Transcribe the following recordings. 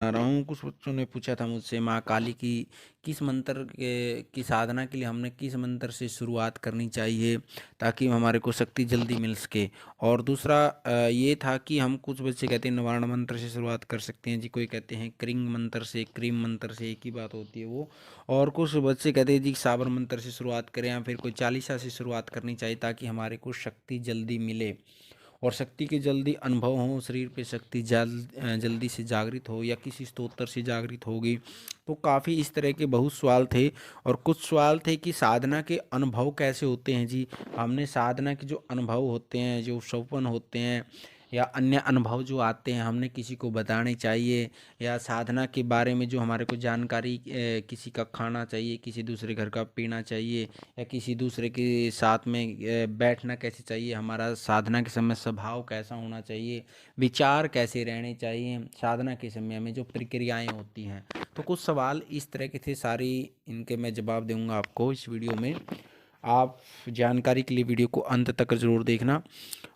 बता रहा हूँ। कुछ बच्चों ने पूछा था मुझसे माँ काली की किस मंत्र की साधना के लिए हमने किस मंत्र से शुरुआत करनी चाहिए ताकि हमारे को शक्ति जल्दी मिल सके। और दूसरा ये था कि हम कुछ बच्चे कहते हैं निवारण मंत्र से शुरुआत कर सकते हैं जी, कोई कहते हैं क्रिंग मंत्र से, क्रीम मंत्र से, एक ही बात होती है वो। और कुछ बच्चे कहते हैं जी साबर मंत्र से शुरुआत करें या फिर कोई चालीसा से शुरुआत करनी चाहिए ताकि हमारे को शक्ति जल्दी मिले और शक्ति के जल्दी अनुभव हो, शरीर पे शक्ति जल्दी से जागृत हो या किसी स्तोत्र से जागृत होगी। तो काफ़ी इस तरह के बहुत सवाल थे। और कुछ सवाल थे कि साधना के अनुभव कैसे होते हैं जी। हमने साधना के जो अनुभव होते हैं, जो सौपन होते हैं या अन्य अनुभव जो आते हैं, हमने किसी को बताने चाहिए। या साधना के बारे में जो हमारे को जानकारी किसी का खाना चाहिए, किसी दूसरे घर का पीना चाहिए या किसी दूसरे के साथ में बैठना कैसे चाहिए, हमारा साधना के समय स्वभाव कैसा होना चाहिए, विचार कैसे रहने चाहिए, साधना के समय में जो प्रक्रियाएं होती हैं। तो कुछ सवाल इस तरह के थे, सारी इनके मैं जवाब दूंगा आपको इस वीडियो में। आप जानकारी के लिए वीडियो को अंत तक ज़रूर देखना।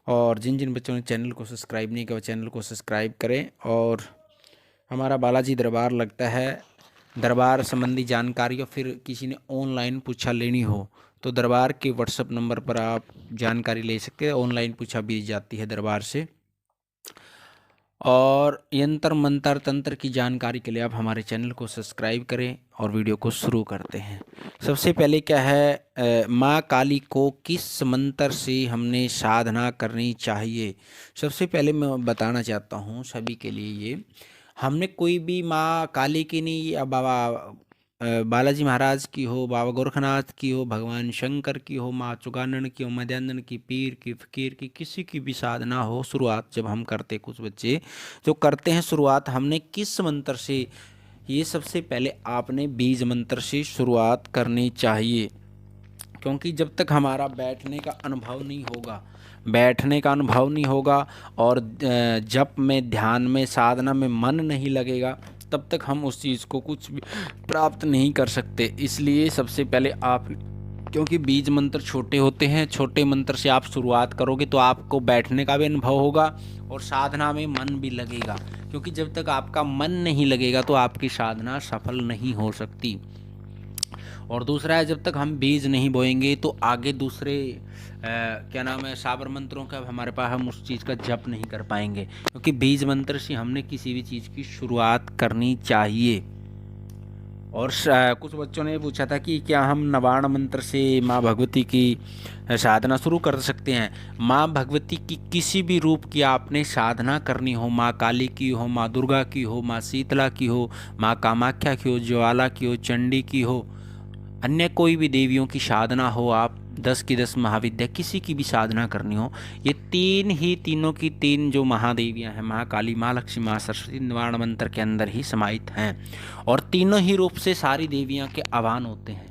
और जिन जिन बच्चों ने चैनल को सब्सक्राइब नहीं किया वो चैनल को सब्सक्राइब करें। और हमारा बालाजी दरबार लगता है, दरबार संबंधी जानकारी और फिर किसी ने ऑनलाइन पूछा लेनी हो तो दरबार के व्हाट्सएप नंबर पर आप जानकारी ले सकते हैं। ऑनलाइन पूछा भी जाती है दरबार से। और यंत्र मंत्र तंत्र की जानकारी के लिए आप हमारे चैनल को सब्सक्राइब करें और वीडियो को शुरू करते हैं। सबसे पहले क्या है, माँ काली को किस मंत्र से हमने साधना करनी चाहिए। सबसे पहले मैं बताना चाहता हूँ सभी के लिए ये, हमने कोई भी माँ काली की नहीं या बाबा बालाजी महाराज की हो, बाबा गोरखनाथ की हो, भगवान शंकर की हो, माँ चुगानन की हो, मध्यानंद की, पीर की, फकीर की, किसी की भी साधना हो, शुरुआत जब हम करते, कुछ बच्चे जो करते हैं शुरुआत हमने किस मंत्र से, ये सबसे पहले आपने बीज मंत्र से शुरुआत करनी चाहिए। क्योंकि जब तक हमारा बैठने का अनुभव नहीं होगा, बैठने का अनुभव नहीं होगा और जप में, ध्यान में, साधना में मन नहीं लगेगा, तब तक हम उस चीज़ को कुछ भी प्राप्त नहीं कर सकते। इसलिए सबसे पहले आप, क्योंकि बीज मंत्र छोटे होते हैं, छोटे मंत्र से आप शुरुआत करोगे तो आपको बैठने का भी अनुभव होगा और साधना में मन भी लगेगा। क्योंकि जब तक आपका मन नहीं लगेगा तो आपकी साधना सफल नहीं हो सकती। और दूसरा है, जब तक हम बीज नहीं बोएंगे तो आगे दूसरे क्या नाम है, साबर मंत्रों का हमारे पास, हम उस चीज़ का जप नहीं कर पाएंगे। क्योंकि बीज मंत्र से हमने किसी भी चीज़ की शुरुआत करनी चाहिए। और कुछ बच्चों ने पूछा था कि क्या हम नवाण मंत्र से माँ भगवती की साधना शुरू कर सकते हैं। माँ भगवती की किसी भी रूप की आपने साधना करनी हो, माँ काली की हो, माँ दुर्गा की हो, माँ शीतला की हो, माँ कामाख्या की हो, ज्वाला की हो, चंडी की हो, अन्य कोई भी देवियों की साधना हो, आप 10 की 10 महाविद्या किसी की भी साधना करनी हो, ये तीन ही, तीनों की तीन जो महादेवियां हैं, माँ काली, माँ लक्ष्मी, माँ सरस्वती, निवारण मंत्र के अंदर ही समाहित हैं। और तीनों ही रूप से सारी देवियां के आह्वान होते हैं।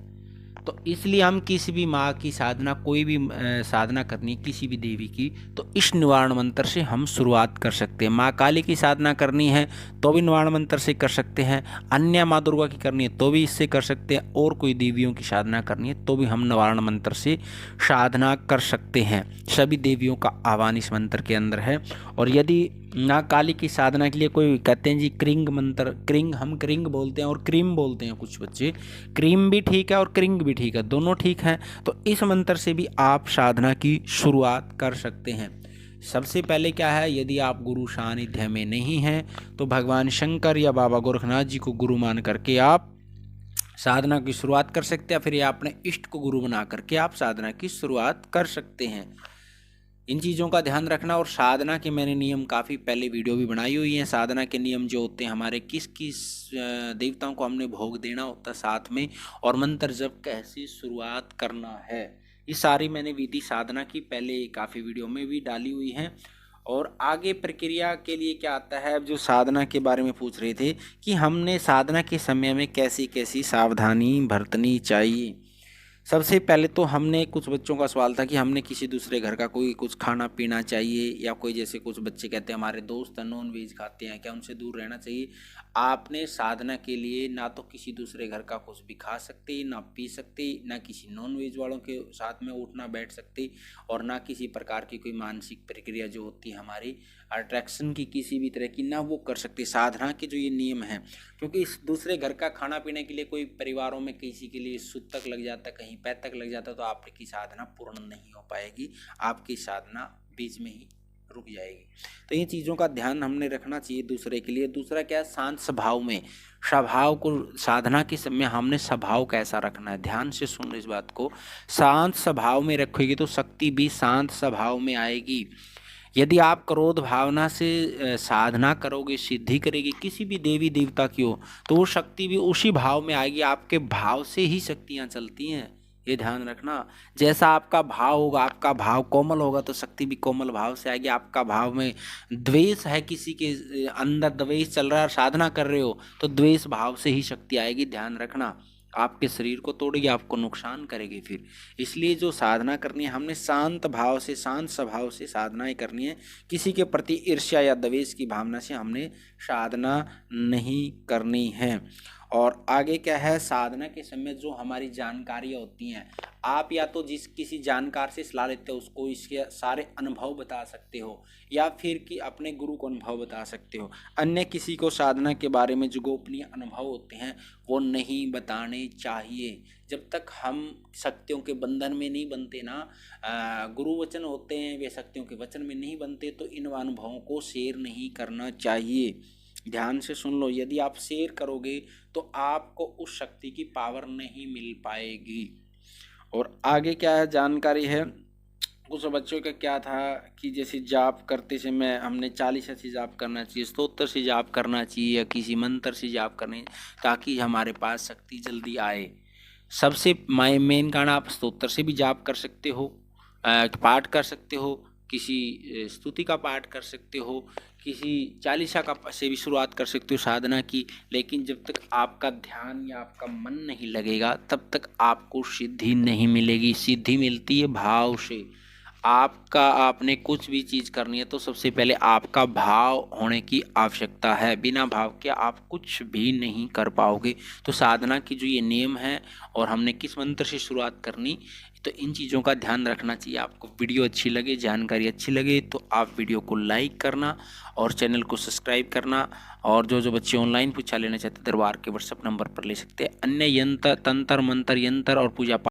तो इसलिए हम किसी भी माँ की साधना, कोई भी साधना करनी है किसी भी देवी की, तो इस निवारण मंत्र से हम शुरुआत कर सकते हैं। माँ काली की साधना करनी है तो भी निवारण मंत्र से कर सकते हैं, अन्य माँ दुर्गा की करनी है तो भी इससे कर सकते हैं, और कोई देवियों की साधना करनी है तो भी हम निवारण मंत्र से साधना कर सकते हैं। सभी देवियों का आह्वान इस मंत्र के अंदर है। और यदि माँ काली की साधना के लिए कोई कहते हैं जी क्रिंग मंत्र, क्रिंग, हम क्रिंग बोलते हैं और क्रीम बोलते हैं कुछ बच्चे, क्रीम भी ठीक है और क्रिंग भी ठीक है, दोनों ठीक हैं। तो इस मंत्र से भी आप साधना की शुरुआत कर सकते हैं। सबसे पहले क्या है, यदि आप गुरु सानिध्य में नहीं हैं तो भगवान शंकर या बाबा गोरखनाथ जी को गुरु मान करके आप साधना की शुरुआत कर सकते हैं। फिर या अपने इष्ट को गुरु बना करके आप साधना की शुरुआत कर सकते हैं। इन चीज़ों का ध्यान रखना। और साधना के मैंने नियम काफ़ी पहले वीडियो भी बनाई हुई हैं। साधना के नियम जो होते हैं हमारे, किस किस देवताओं को हमने भोग देना होता है साथ में, और मंत्र जब कैसे शुरुआत करना है, ये सारी मैंने विधि साधना की पहले काफ़ी वीडियो में भी डाली हुई हैं। और आगे प्रक्रिया के लिए क्या आता है, अब जो साधना के बारे में पूछ रहे थे कि हमने साधना के समय में कैसी कैसी सावधानी बरतनी चाहिए। सबसे पहले तो हमने, कुछ बच्चों का सवाल था कि हमने किसी दूसरे घर का कोई कुछ खाना पीना चाहिए, या कोई जैसे कुछ बच्चे कहते हैं हमारे दोस्त नॉन वेज खाते हैं, क्या उनसे दूर रहना चाहिए। आपने साधना के लिए ना तो किसी दूसरे घर का कुछ भी खा सकते, ना पी सकते, ना किसी नॉन वेज वालों के साथ में उठना बैठ सकते, और ना किसी प्रकार की कोई मानसिक प्रक्रिया जो होती है हमारी अट्रैक्शन की किसी भी तरह की ना वो कर सकते। साधना के जो ये नियम हैं, क्योंकि इस दूसरे घर का खाना पीने के लिए कोई परिवारों में किसी के लिए सुद तक लग जाता, कहीं पैर तक लग जाता, तो आपकी साधना पूर्ण नहीं हो पाएगी, आपकी साधना बीच में ही रुक जाएगी। तो इन चीज़ों का ध्यान हमने रखना चाहिए दूसरे के लिए। दूसरा क्या है, शांत स्वभाव में, स्वभाव को साधना के समय हमने स्वभाव कैसा रखना है, ध्यान से सुन इस बात को। शांत स्वभाव में रखोगे तो शक्ति भी शांत स्वभाव में आएगी। यदि आप क्रोध भावना से साधना करोगे, सिद्धि करेगी किसी भी देवी देवता की हो, तो वो शक्ति भी उसी भाव में आएगी। आपके भाव से ही शक्तियाँ चलती हैं, ये ध्यान रखना। जैसा आपका भाव होगा, आपका भाव कोमल होगा तो शक्ति भी कोमल भाव से आएगी। आपका भाव में द्वेष है, किसी के अंदर द्वेष चल रहा है, साधना कर रहे हो, तो द्वेष भाव से ही शक्ति आएगी, ध्यान रखना। आपके शरीर को तोड़ेगी, आपको नुकसान करेगी फिर। इसलिए जो साधना करनी है हमने शांत भाव से, शांत स्वभाव से साधनाएं करनी है। किसी के प्रति ईर्ष्या या द्वेष की भावना से हमने साधना नहीं करनी है। और आगे क्या है, साधना के समय जो हमारी जानकारियाँ होती हैं, आप या तो जिस किसी जानकार से सलाह लेते हो उसको इसके सारे अनुभव बता सकते हो, या फिर कि अपने गुरु को अनुभव बता सकते हो। अन्य किसी को साधना के बारे में जो गोपनीय अनुभव होते हैं वो नहीं बताने चाहिए। जब तक हम शक्तियों के बंधन में नहीं बनते ना, गुरु वचन होते हैं वे शक्तियों के वचन में नहीं बनते, तो इन अनुभवों को शेयर नहीं करना चाहिए। ध्यान से सुन लो, यदि आप शेयर करोगे तो आपको उस शक्ति की पावर नहीं मिल पाएगी। और आगे क्या है जानकारी है, कुछ बच्चों का क्या था कि जैसे जाप करते समय हमने 40 से जाप करना चाहिए, स्तोत्र से जाप करना चाहिए, या किसी मंत्र से जाप करनी, ताकि हमारे पास शक्ति जल्दी आए। सबसे मेन कारण, आप स्तोत्र से भी जाप कर सकते हो, पाठ कर सकते हो, किसी स्तुति का पाठ कर सकते हो, किसी चालीसा का से भी शुरुआत कर सकते हो साधना की। लेकिन जब तक आपका ध्यान या आपका मन नहीं लगेगा तब तक आपको सिद्धि नहीं मिलेगी। सिद्धि मिलती है भाव से। आपने कुछ भी चीज़ करनी है तो सबसे पहले आपका भाव होने की आवश्यकता है। बिना भाव के आप कुछ भी नहीं कर पाओगे। तो साधना की जो ये नियम है और हमने किस मंत्र से शुरुआत करनी, तो इन चीज़ों का ध्यान रखना चाहिए। आपको वीडियो अच्छी लगे, जानकारी अच्छी लगे तो आप वीडियो को लाइक करना और चैनल को सब्सक्राइब करना। और जो बच्चे ऑनलाइन पूछा लेना चाहते दरबार के व्हाट्सएप नंबर पर ले सकते हैं। अन्य यंत्र, तंत्र मंत्र, यंत्र और पूजा